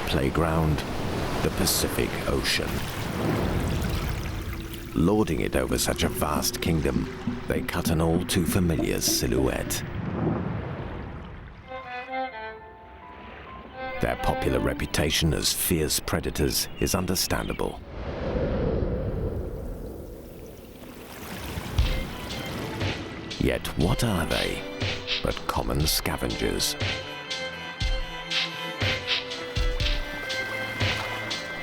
playground, the Pacific Ocean. Lording it over such a vast kingdom, they cut an all too familiar silhouette. Their popular reputation as fierce predators is understandable. Yet what are they but common scavengers?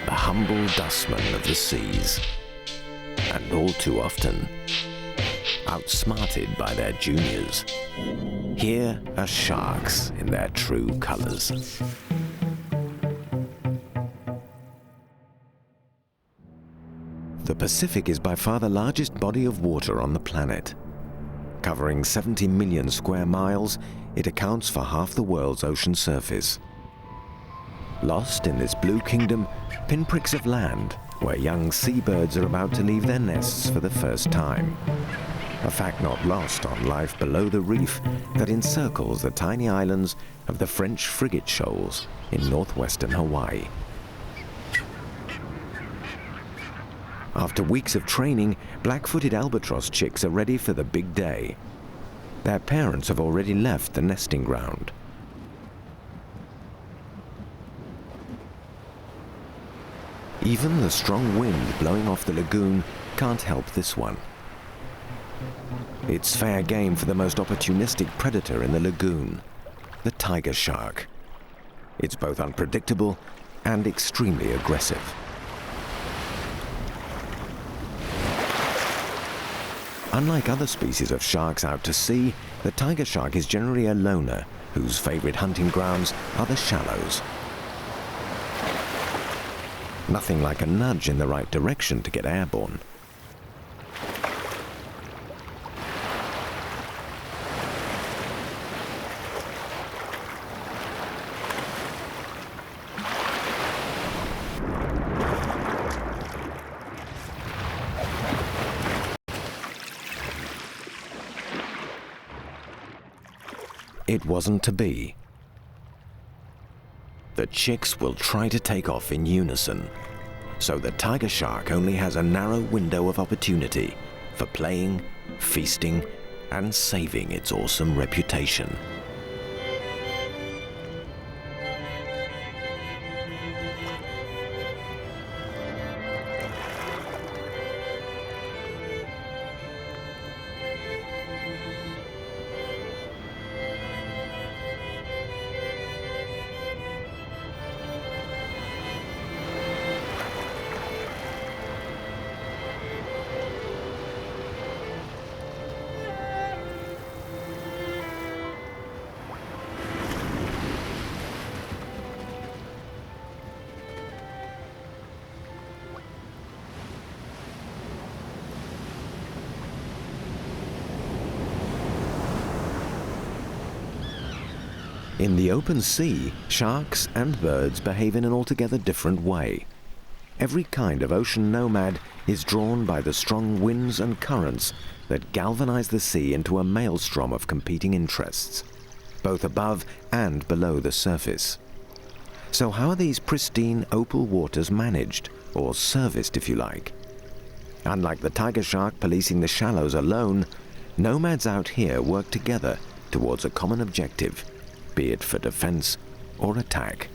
The humble dustmen of the seas, and all too often outsmarted by their juniors. Here are sharks in their true colors. The Pacific is by far the largest body of water on the planet. Covering 70 million square miles, it accounts for half the world's ocean surface. Lost in this blue kingdom, pinpricks of land, where young seabirds are about to leave their nests for the first time. A fact not lost on life below the reef that encircles the tiny islands of the French frigate shoals in northwestern Hawaii. After weeks of training, black-footed albatross chicks are ready for the big day. Their parents have already left the nesting ground. Even the strong wind blowing off the lagoon can't help this one. It's fair game for the most opportunistic predator in the lagoon, the tiger shark. It's both unpredictable and extremely aggressive. Unlike other species of sharks out to sea, the tiger shark is generally a loner whose favorite hunting grounds are the shallows. Nothing like a nudge in the right direction to get airborne. It wasn't to be. The chicks will try to take off in unison, so the tiger shark only has a narrow window of opportunity for playing, feasting, and saving its awesome reputation. In the open sea, sharks and birds behave in an altogether different way. Every kind of ocean nomad is drawn by the strong winds and currents that galvanize the sea into a maelstrom of competing interests, both above and below the surface. So how are these pristine opal waters managed, or serviced if you like? Unlike the tiger shark policing the shallows alone, nomads out here work together towards a common objective, be it for defense or attack.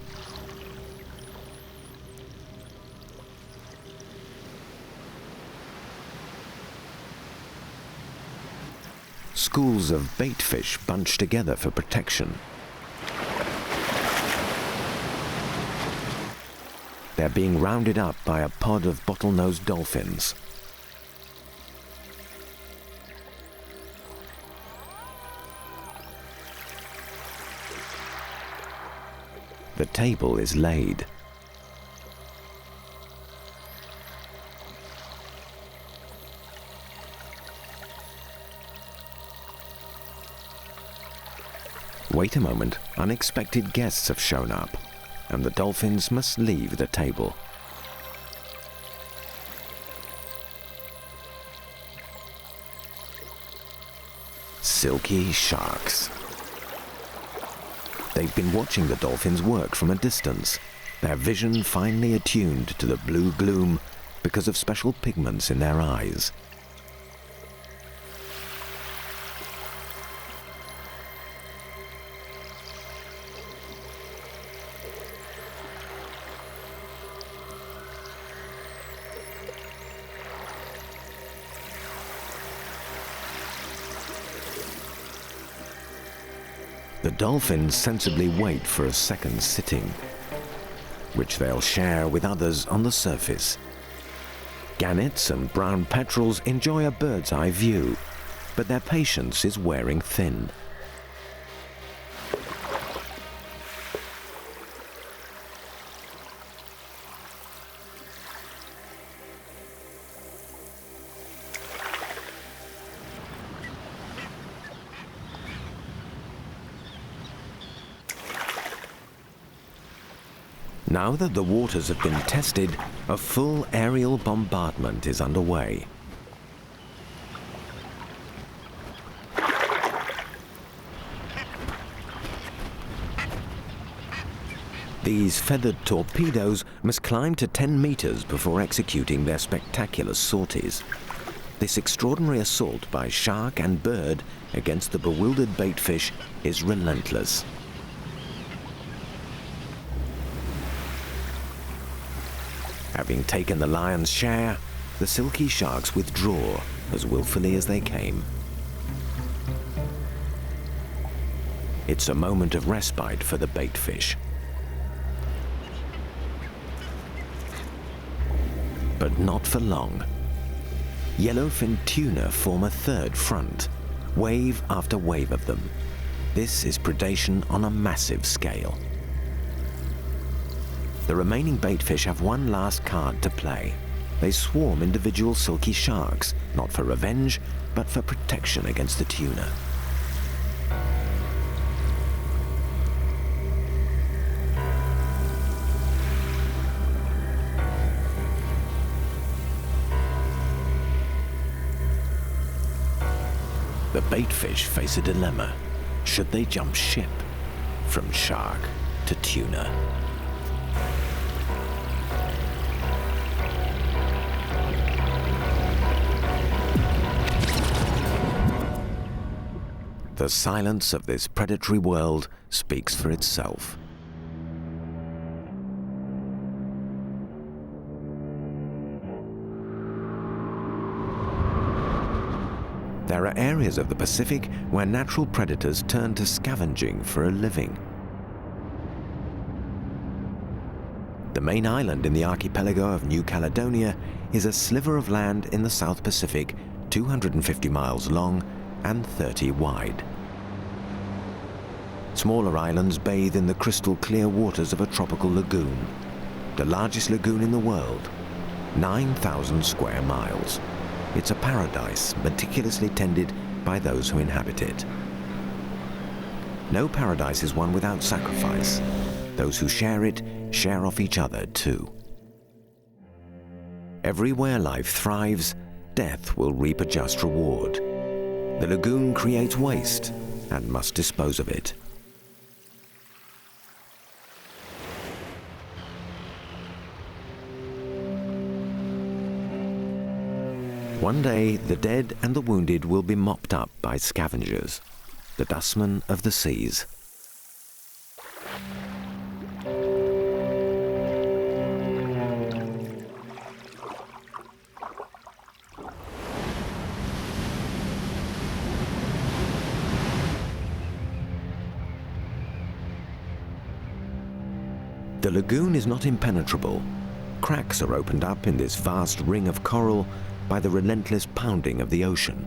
Schools of baitfish bunch together for protection. They're being rounded up by a pod of bottlenose dolphins. The table is laid. Wait a moment, unexpected guests have shown up, and the dolphins must leave the table. Silky sharks. They've been watching the dolphins work from a distance, their vision finely attuned to the blue gloom because of special pigments in their eyes. The dolphins sensibly wait for a second sitting, which they'll share with others on the surface. Gannets and brown petrels enjoy a bird's eye view, but their patience is wearing thin. Now that the waters have been tested, a full aerial bombardment is underway. These feathered torpedoes must climb to 10 meters before executing their spectacular sorties. This extraordinary assault by shark and bird against the bewildered baitfish is relentless. Having taken the lion's share, the silky sharks withdraw as willfully as they came. It's a moment of respite for the baitfish. But not for long. Yellowfin tuna form a third front, wave after wave of them. This is predation on a massive scale. The remaining baitfish have one last card to play. They swarm individual silky sharks, not for revenge, but for protection against the tuna. The baitfish face a dilemma. Should they jump ship from shark to tuna? The silence of this predatory world speaks for itself. There are areas of the Pacific where natural predators turn to scavenging for a living. The main island in the archipelago of New Caledonia is a sliver of land in the South Pacific, 250 miles long and 30 wide. Smaller islands bathe in the crystal clear waters of a tropical lagoon, the largest lagoon in the world, 9,000 square miles. It's a paradise meticulously tended by those who inhabit it. No paradise is one without sacrifice. Those who share it share off each other too. Everywhere life thrives, death will reap a just reward. The lagoon creates waste and must dispose of it. One day, the dead and the wounded will be mopped up by scavengers, the dustmen of the seas. The lagoon is not impenetrable. Cracks are opened up in this vast ring of coral by the relentless pounding of the ocean.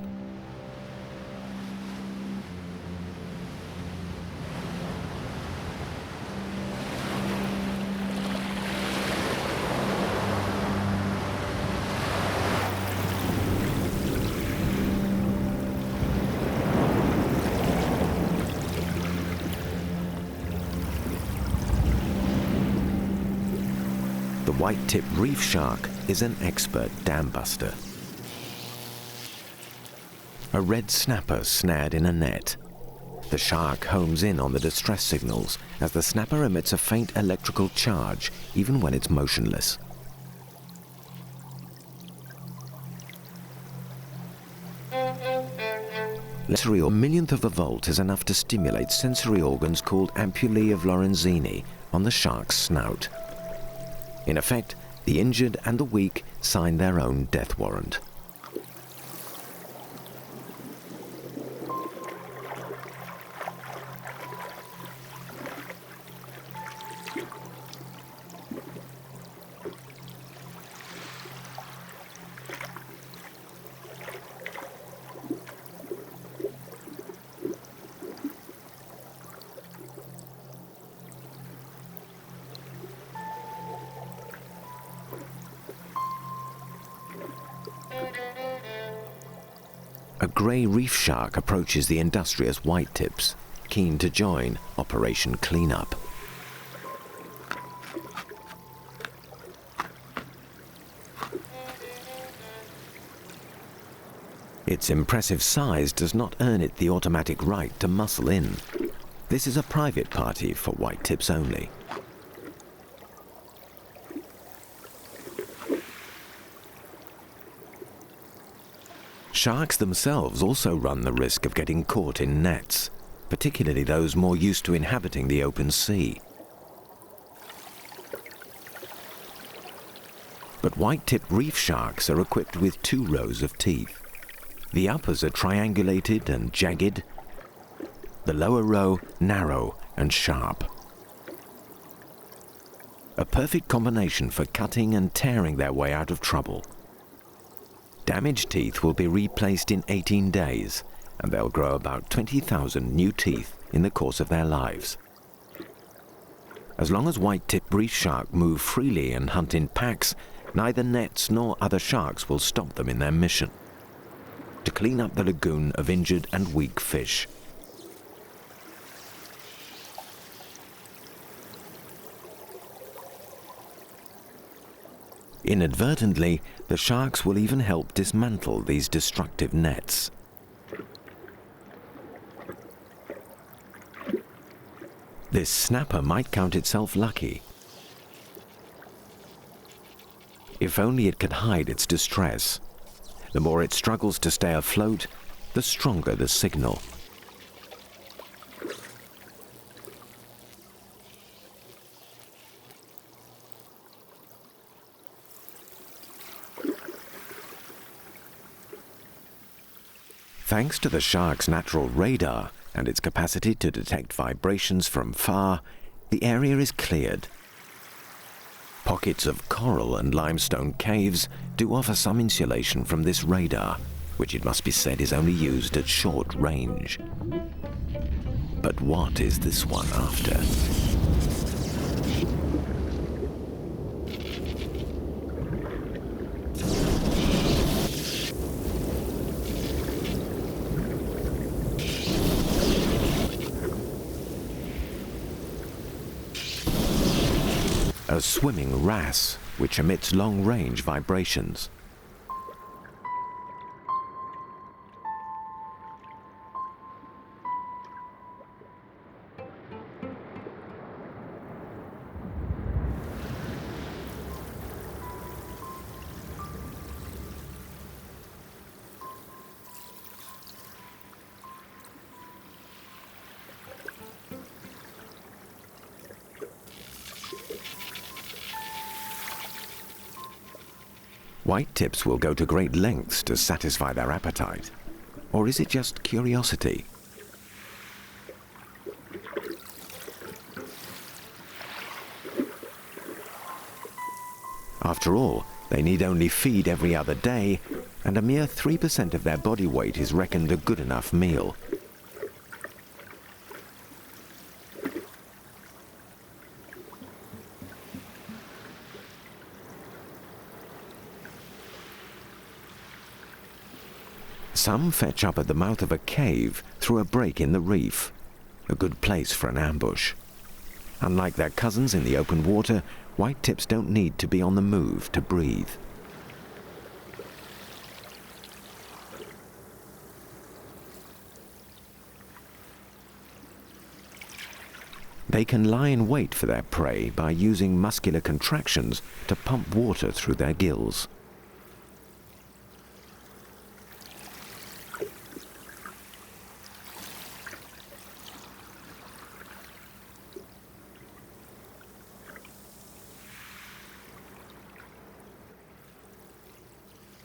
The white-tipped reef shark is an expert dam buster. A red snapper snared in a net. The shark homes in on the distress signals as the snapper emits a faint electrical charge even when it's motionless. Literally a millionth of a volt is enough to stimulate sensory organs called ampullae of Lorenzini on the shark's snout. In effect, the injured and the weak sign their own death warrant. A grey reef shark approaches the industrious whitetips, keen to join Operation Cleanup. Its impressive size does not earn it the automatic right to muscle in. This is a private party for whitetips only. Sharks themselves also run the risk of getting caught in nets, particularly those more used to inhabiting the open sea. But white-tipped reef sharks are equipped with 2 rows of teeth. The uppers are triangulated and jagged, the lower row narrow and sharp. A perfect combination for cutting and tearing their way out of trouble. Damaged teeth will be replaced in 18 days, and they'll grow about 20,000 new teeth in the course of their lives. As long as white-tipped reef shark move freely and hunt in packs, neither nets nor other sharks will stop them in their mission to clean up the lagoon of injured and weak fish. Inadvertently, the sharks will even help dismantle these destructive nets. This snapper might count itself lucky. If only it could hide its distress. The more it struggles to stay afloat, the stronger the signal. Thanks to the shark's natural radar and its capacity to detect vibrations from far, the area is cleared. Pockets of coral and limestone caves do offer some insulation from this radar, which it must be said is only used at short range. But what is this one after? A swimming wrasse, which emits long-range vibrations. Whitetips will go to great lengths to satisfy their appetite. Or is it just curiosity? After all, they need only feed every other day, and a mere 3% of their body weight is reckoned a good enough meal. Some fetch up at the mouth of a cave through a break in the reef, a good place for an ambush. Unlike their cousins in the open water, whitetips don't need to be on the move to breathe. They can lie in wait for their prey by using muscular contractions to pump water through their gills.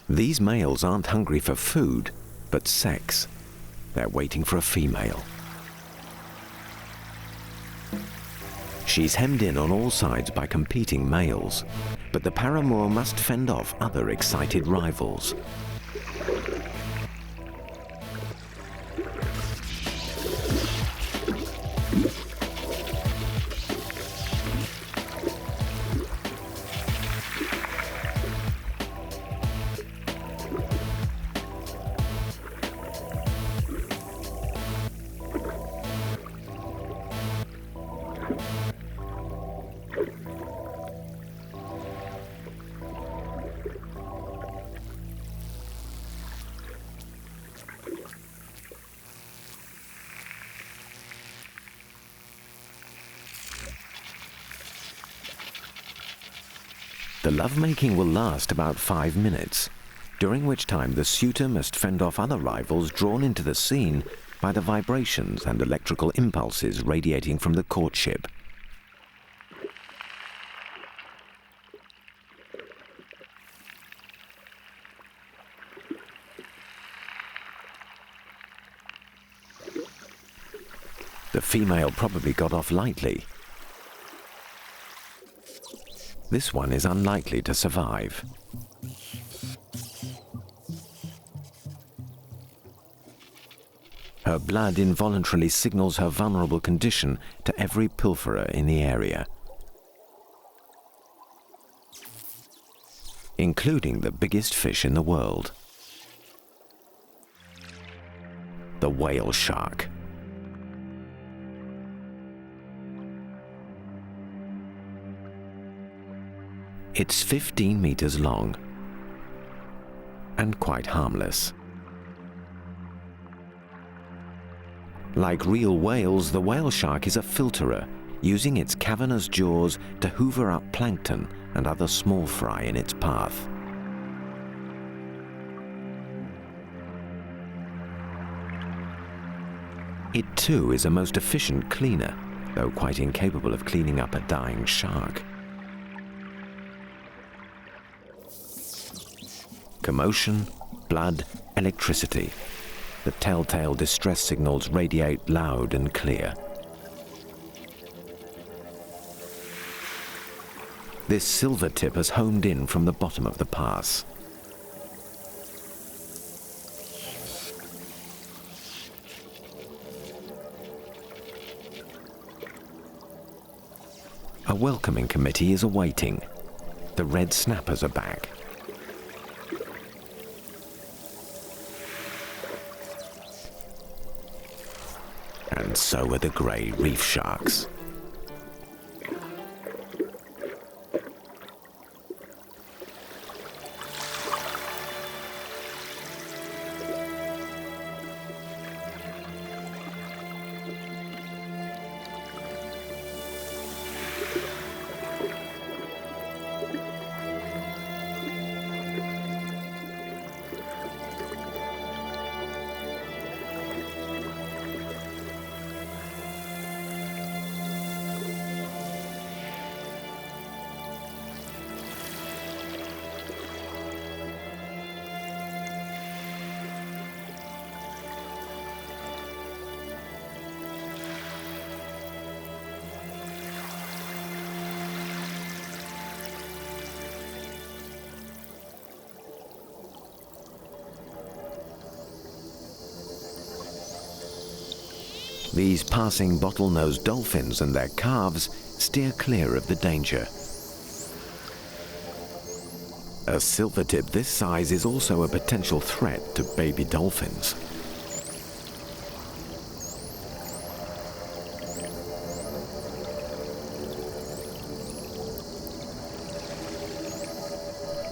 These males aren't hungry for food, but sex. They're waiting for a female. She's hemmed in on all sides by competing males, but the paramour must fend off other excited rivals. The lovemaking will last about 5 minutes, during which time the suitor must fend off other rivals drawn into the scene by the vibrations and electrical impulses radiating from the courtship. The female probably got off lightly. This one is unlikely to survive. Her blood involuntarily signals her vulnerable condition to every pilferer in the area, including the biggest fish in the world, the whale shark. It's 15 meters long and quite harmless. Like real whales, the whale shark is a filterer, using its cavernous jaws to hoover up plankton and other small fry in its path. It too is a most efficient cleaner, though quite incapable of cleaning up a dying shark. Commotion, blood, electricity. The telltale distress signals radiate loud and clear. This silver tip has homed in from the bottom of the pass. A welcoming committee is awaiting. The red snappers are back. And so are the grey reef sharks. These passing bottlenose dolphins and their calves steer clear of the danger. A silvertip this size is also a potential threat to baby dolphins.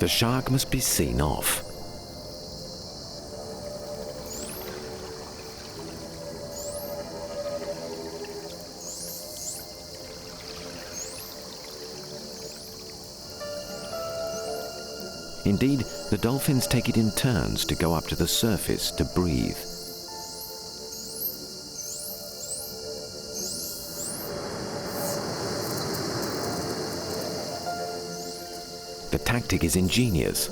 The shark must be seen off. Indeed, the dolphins take it in turns to go up to the surface to breathe. The tactic is ingenious.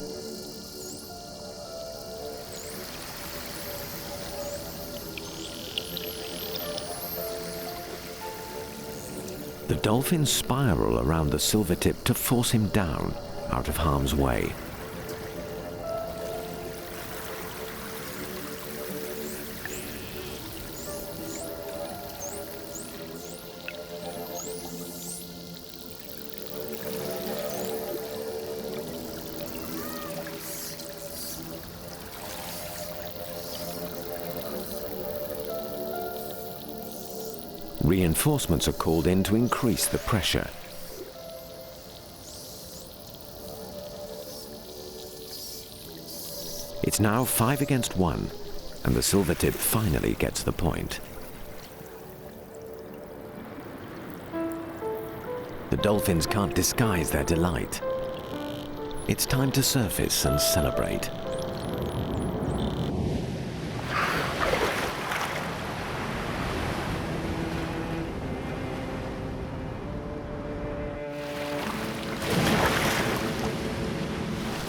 The dolphins spiral around the silvertip to force him down, out of harm's way. Reinforcements are called in to increase the pressure. It's now 5 against 1, and the silvertip finally gets the point. The dolphins can't disguise their delight. It's time to surface and celebrate.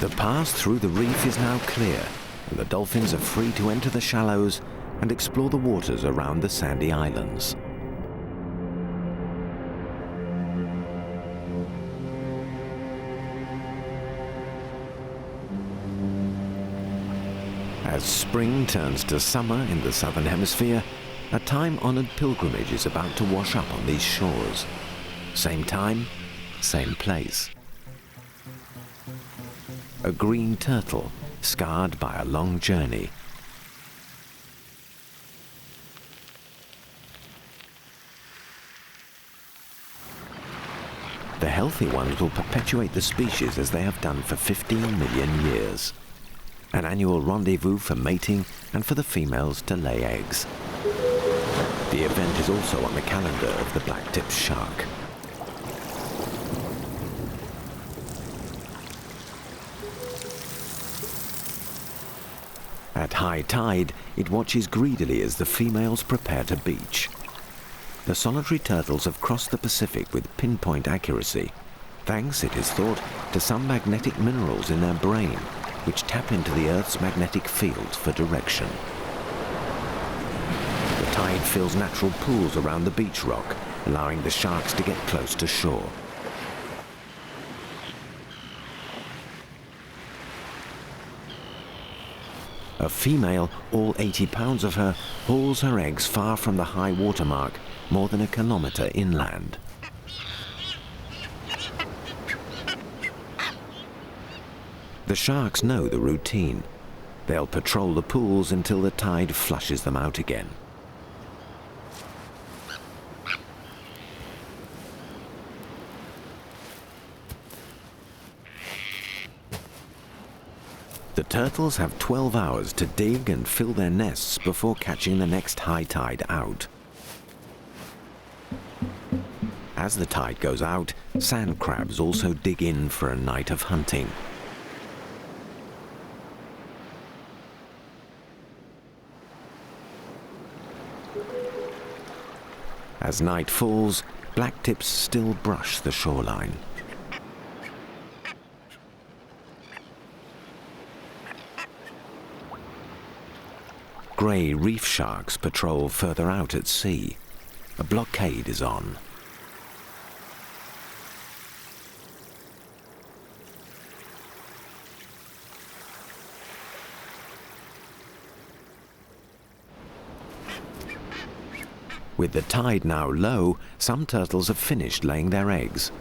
The path through the reef is now clear, and the dolphins are free to enter the shallows and explore the waters around the sandy islands. As spring turns to summer in the southern hemisphere, a time-honored pilgrimage is about to wash up on these shores. Same time, same place. A green turtle, scarred by a long journey. The healthy ones will perpetuate the species as they have done for 15 million years. An annual rendezvous for mating and for the females to lay eggs. The event is also on the calendar of the black-tipped shark. At high tide, it watches greedily as the females prepare to beach. The solitary turtles have crossed the Pacific with pinpoint accuracy, thanks, it is thought, to some magnetic minerals in their brain, which tap into the Earth's magnetic field for direction. The tide fills natural pools around the beach rock, allowing the sharks to get close to shore. A female, all 80 pounds of her, hauls her eggs far from the high water mark, more than a kilometre inland. The sharks know the routine. They'll patrol the pools until the tide flushes them out again. The turtles have 12 hours to dig and fill their nests before catching the next high tide out. As the tide goes out, sand crabs also dig in for a night of hunting. As night falls, blacktips still brush the shoreline. Grey reef sharks patrol further out at sea. A blockade is on. With the tide now low, some turtles have finished laying their eggs.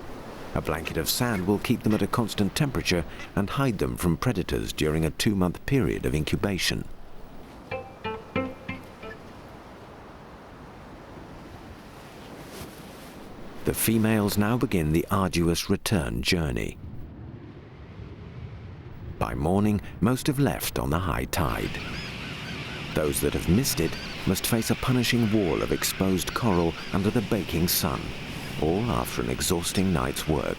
A blanket of sand will keep them at a constant temperature and hide them from predators during a 2-month period of incubation. The females now begin the arduous return journey. By morning, most have left on the high tide. Those that have missed it must face a punishing wall of exposed coral under the baking sun, all after an exhausting night's work.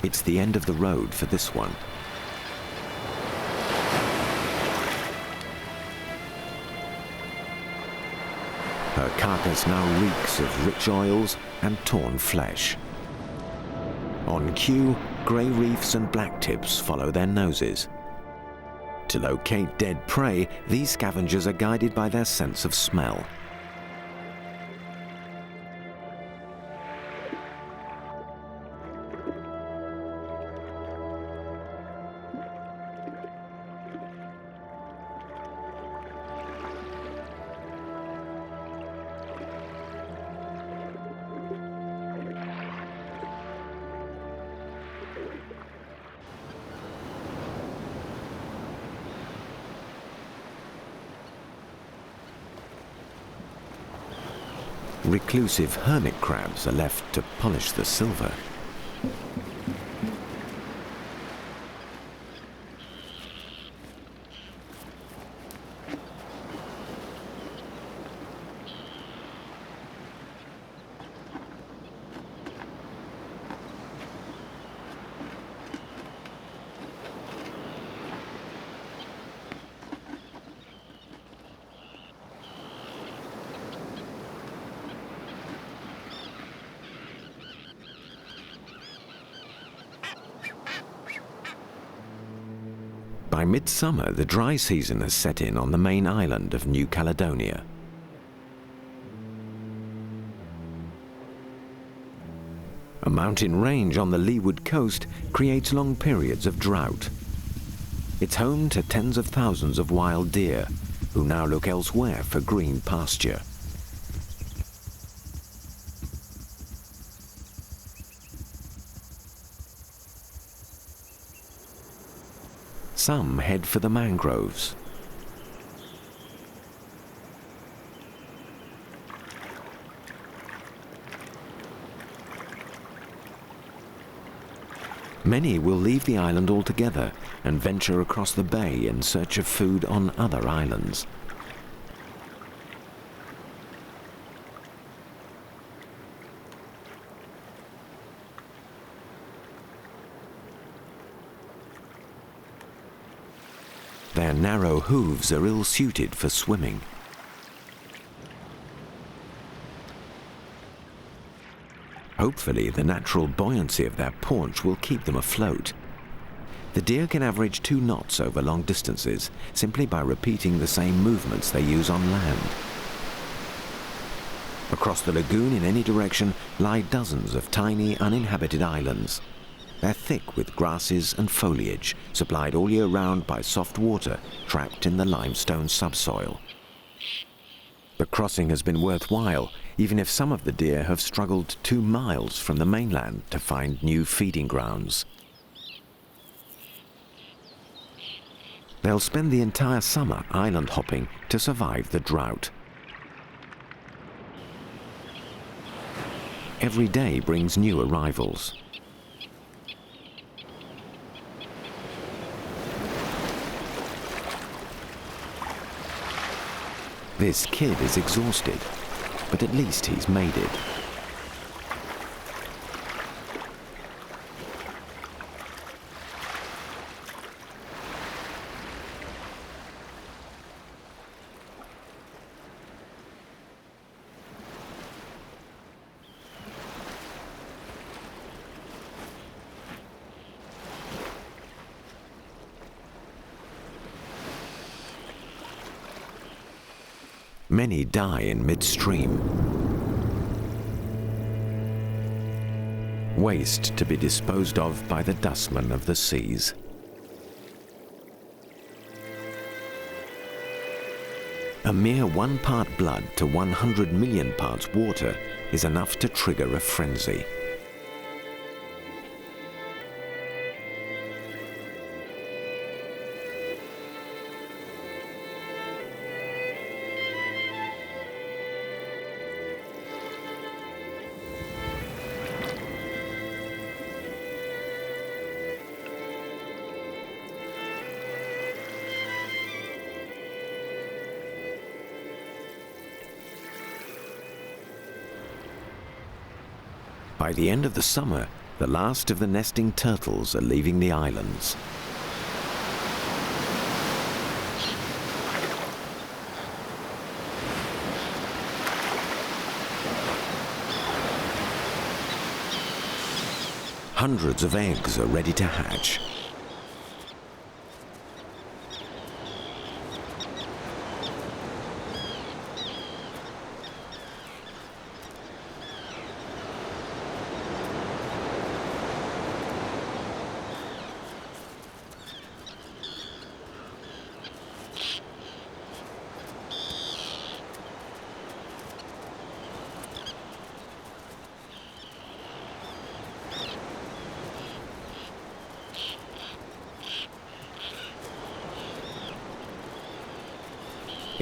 It's the end of the road for this one. Her carcass now reeks of rich oils and torn flesh. On cue, grey reefs and blacktips follow their noses. To locate dead prey, these scavengers are guided by their sense of smell. Reclusive hermit crabs are left to polish the silver. By midsummer, the dry season has set in on the main island of New Caledonia. A mountain range on the leeward coast creates long periods of drought. It's home to tens of thousands of wild deer, who now look elsewhere for green pasture. Some head for the mangroves. Many will leave the island altogether and venture across the bay in search of food on other islands. Their narrow hooves are ill-suited for swimming. Hopefully, the natural buoyancy of their paunch will keep them afloat. The deer can average 2 knots over long distances simply by repeating the same movements they use on land. Across the lagoon in any direction lie dozens of tiny uninhabited islands. They're thick with grasses and foliage, supplied all year round by soft water trapped in the limestone subsoil. The crossing has been worthwhile, even if some of the deer have struggled 2 miles from the mainland to find new feeding grounds. They'll spend the entire summer island hopping to survive the drought. Every day brings new arrivals. This kid is exhausted, but at least he's made it. Many die in midstream. Waste to be disposed of by the dustmen of the seas. A mere 1 part blood to 100 million parts water is enough to trigger a frenzy. By the end of the summer, The last of the nesting turtles are leaving the islands. Hundreds of eggs are ready to hatch.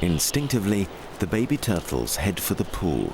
Instinctively, the baby turtles head for the pool.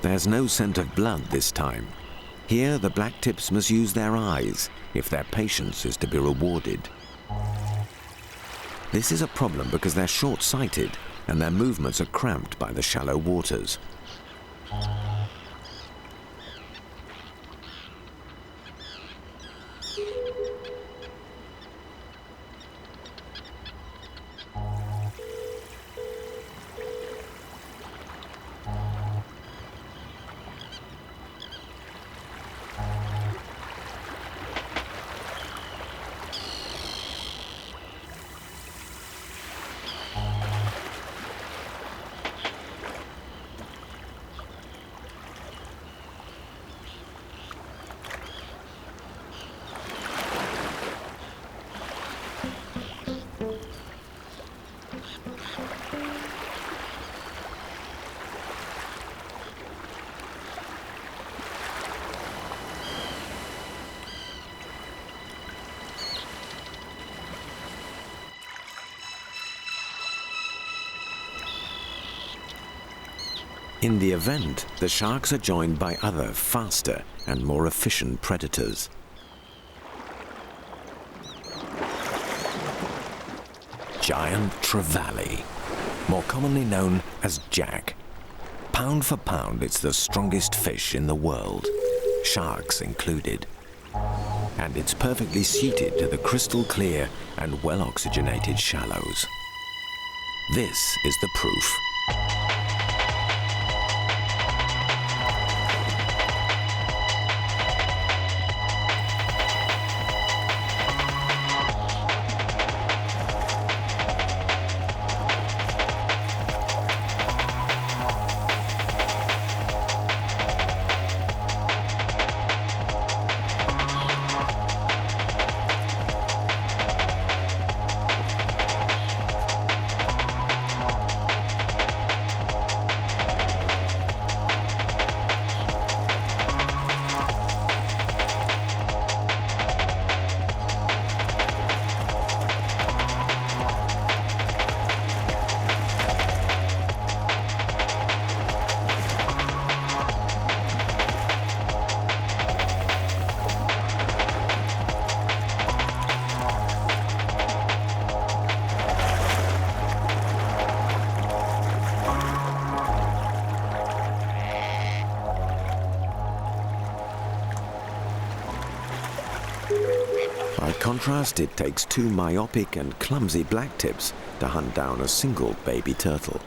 There's no scent of blood this time. Here, the blacktips must use their eyes if their patience is to be rewarded. This is a problem because they're short-sighted and their movements are cramped by the shallow waters. In the event, the sharks are joined by other, faster and more efficient predators. Giant trevally, more commonly known as jack. Pound for pound, it's the strongest fish in the world, sharks included. And it's perfectly suited to the crystal clear and well-oxygenated shallows. This is the proof. By contrast, it takes two myopic and clumsy blacktips to hunt down a single baby turtle.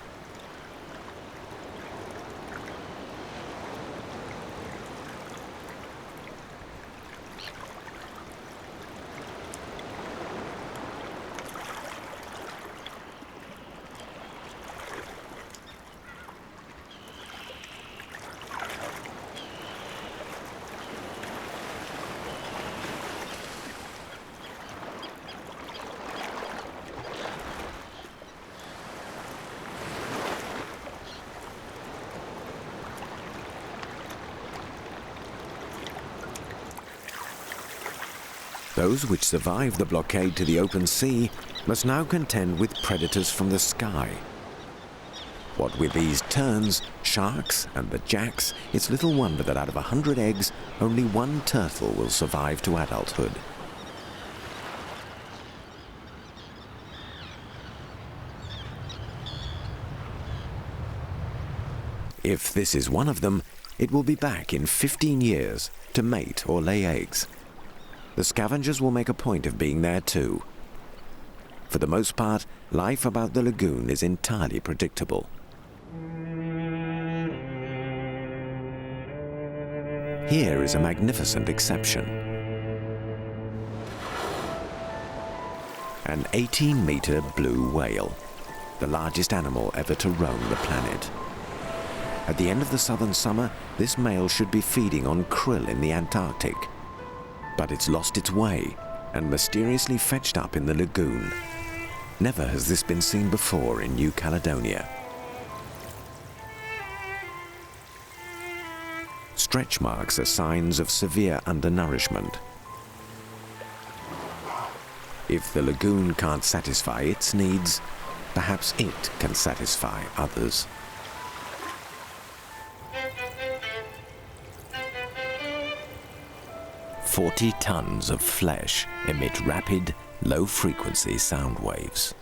Those which survive the blockade to the open sea must now contend with predators from the sky. What with these terns, sharks, and the jacks, it's little wonder that out of 100 eggs, only one turtle will survive to adulthood. If this is one of them, it will be back in 15 years to mate or lay eggs. The scavengers will make a point of being there too. For the most part, life about the lagoon is entirely predictable. Here is a magnificent exception. An 18-meter blue whale, the largest animal ever to roam the planet. At the end of the southern summer, this male should be feeding on krill in the Antarctic. But it's lost its way and mysteriously fetched up in the lagoon. Never has this been seen before in New Caledonia. Stretch marks are signs of severe undernourishment. If the lagoon can't satisfy its needs, perhaps it can satisfy others. "40 tons of flesh emit rapid, low-frequency sound waves.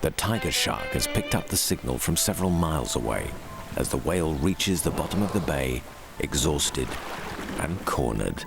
The tiger shark has picked up the signal from several miles away as the whale reaches the bottom of the bay, exhausted and cornered.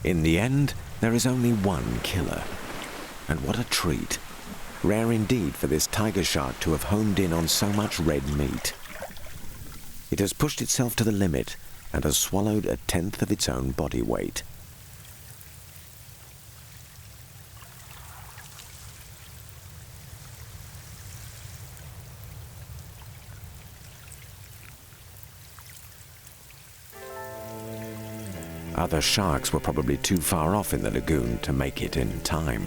In the end, there is only one killer. And what a treat. Rare indeed for this tiger shark to have homed in on so much red meat. It has pushed itself to the limit and has swallowed 1/10 of its own body weight. Other sharks were probably too far off in the lagoon to make it in time.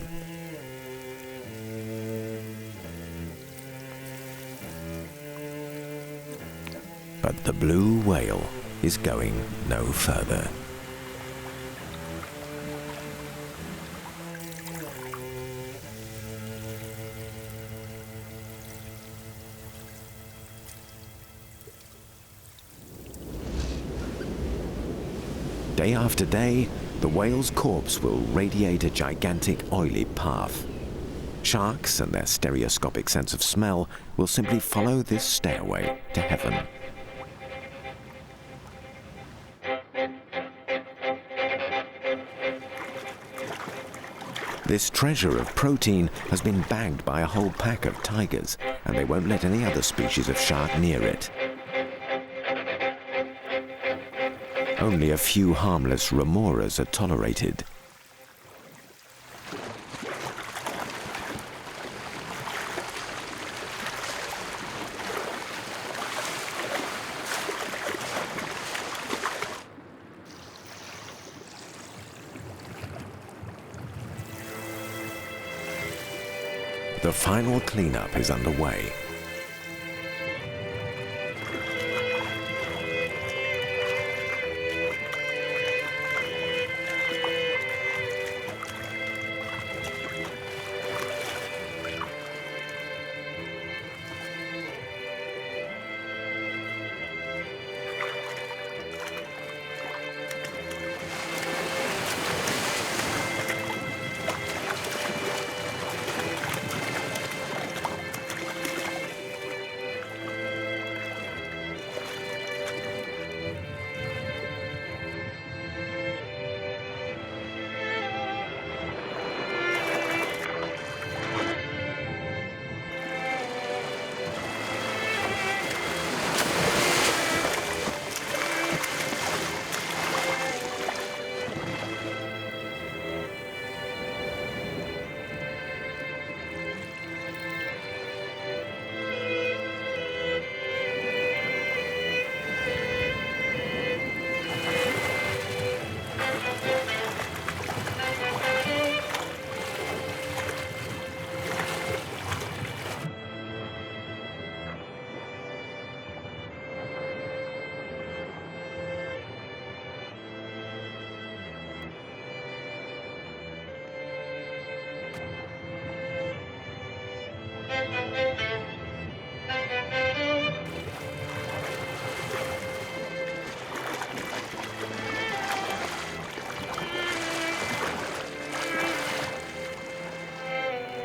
But the blue whale is going no further. Day after day, the whale's corpse will radiate a gigantic oily path. Sharks and their stereoscopic sense of smell will simply follow this stairway to heaven. This treasure of protein has been bagged by a whole pack of tigers, and they won't let any other species of shark near it. Only a few harmless remoras are tolerated. The final cleanup is underway.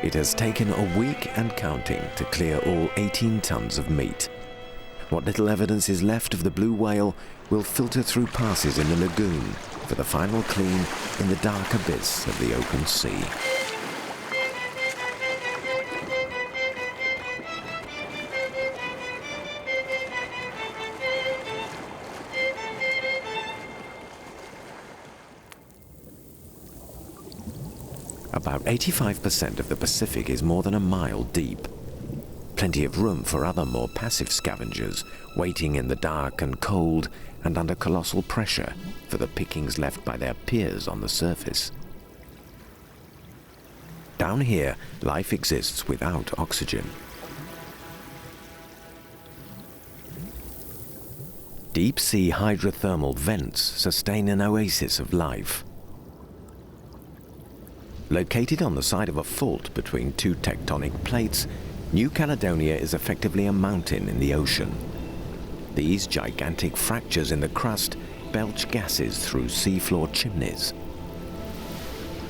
It has taken a week and counting to clear all 18 tons of meat. What little evidence is left of the blue whale will filter through passes in the lagoon for the final clean in the dark abyss of the open sea. About 85% of the Pacific is more than a mile deep. Plenty of room for other more passive scavengers, waiting in the dark and cold and under colossal pressure for the pickings left by their peers on the surface. Down here, life exists without oxygen. Deep-sea hydrothermal vents sustain an oasis of life. Located on the side of a fault between two tectonic plates, New Caledonia is effectively a mountain in the ocean. These gigantic fractures in the crust belch gases through seafloor chimneys.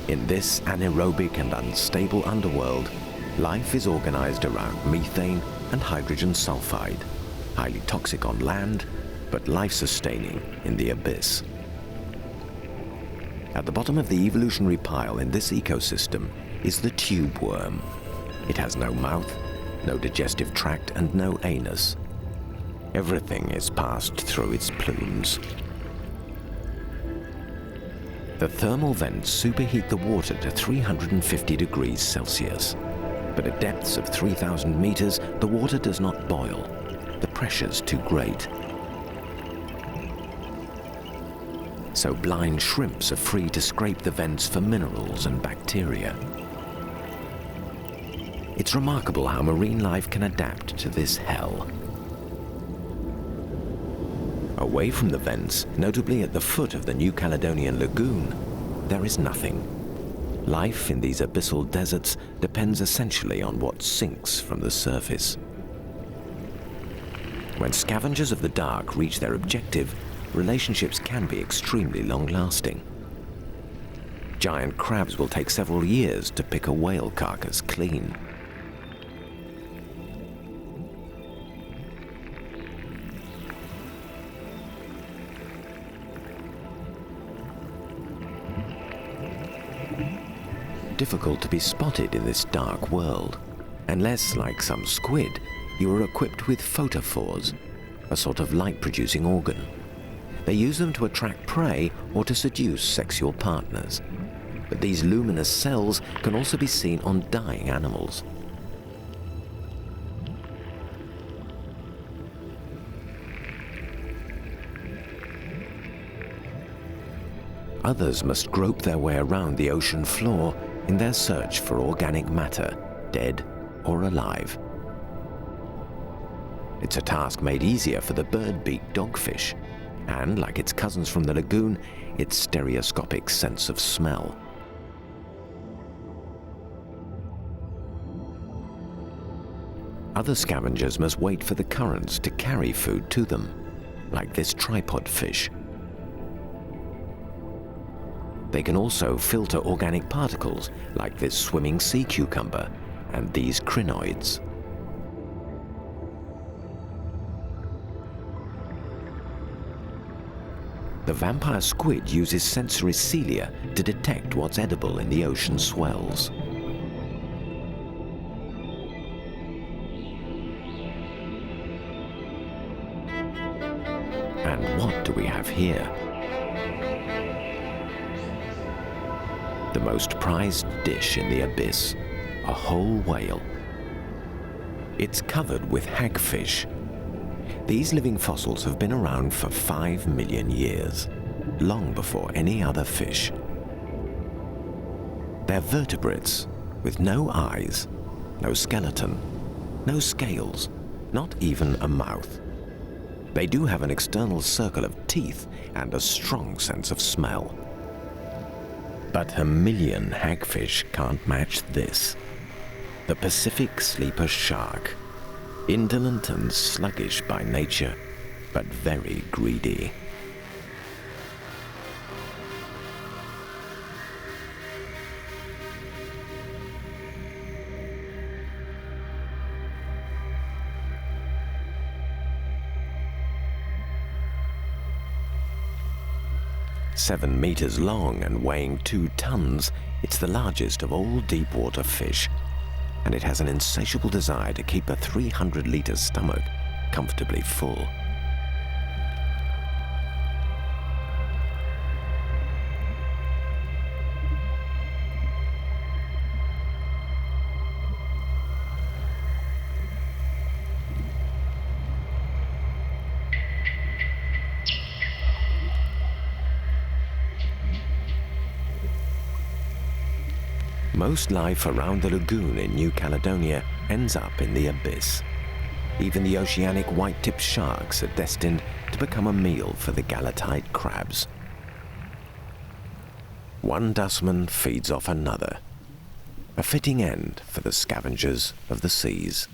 In this anaerobic and unstable underworld, life is organized around methane and hydrogen sulfide, highly toxic on land, but life-sustaining in the abyss. At the bottom of the evolutionary pile in this ecosystem is the tube worm. It has no mouth, no digestive tract, and no anus. Everything is passed through its plumes. The thermal vents superheat the water to 350 degrees Celsius. But at depths of 3,000 meters, the water does not boil. The pressure's too great. So blind shrimps are free to scrape the vents for minerals and bacteria. It's remarkable how marine life can adapt to this hell. Away from the vents, notably at the foot of the New Caledonian Lagoon, there is nothing. Life in these abyssal deserts depends essentially on what sinks from the surface. When scavengers of the dark reach their objective, relationships can be extremely long-lasting. Giant crabs will take several years to pick a whale carcass clean. Difficult to be spotted in this dark world, unless, like some squid, you are equipped with photophores, a sort of light-producing organ. They use them to attract prey or to seduce sexual partners. But these luminous cells can also be seen on dying animals. Others must grope their way around the ocean floor in their search for organic matter, dead or alive. It's a task made easier for the bird-beaked dogfish, and, like its cousins from the lagoon, its stereoscopic sense of smell. Other scavengers must wait for the currents to carry food to them, like this tripod fish. They can also filter organic particles, like this swimming sea cucumber and these crinoids. The vampire squid uses sensory cilia to detect what's edible in the ocean swells. And what do we have here? The most prized dish in the abyss, a whole whale. It's covered with hagfish. These living fossils have been around for 5 million years, long before any other fish. They're vertebrates with no eyes, no skeleton, no scales, not even a mouth. They do have an external circle of teeth and a strong sense of smell. But 1 million hagfish can't match this. the Pacific sleeper shark. Indolent and sluggish by nature, but very greedy. "7 meters long and weighing 2 tons, it's the largest of all deep-water fish, and it has an insatiable desire to keep a 300-liter stomach comfortably full. Most life around the lagoon in New Caledonia ends up in the abyss. Even the oceanic white-tipped sharks are destined to become a meal for the galatite crabs. One dustman feeds off another. A fitting end for the scavengers of the seas.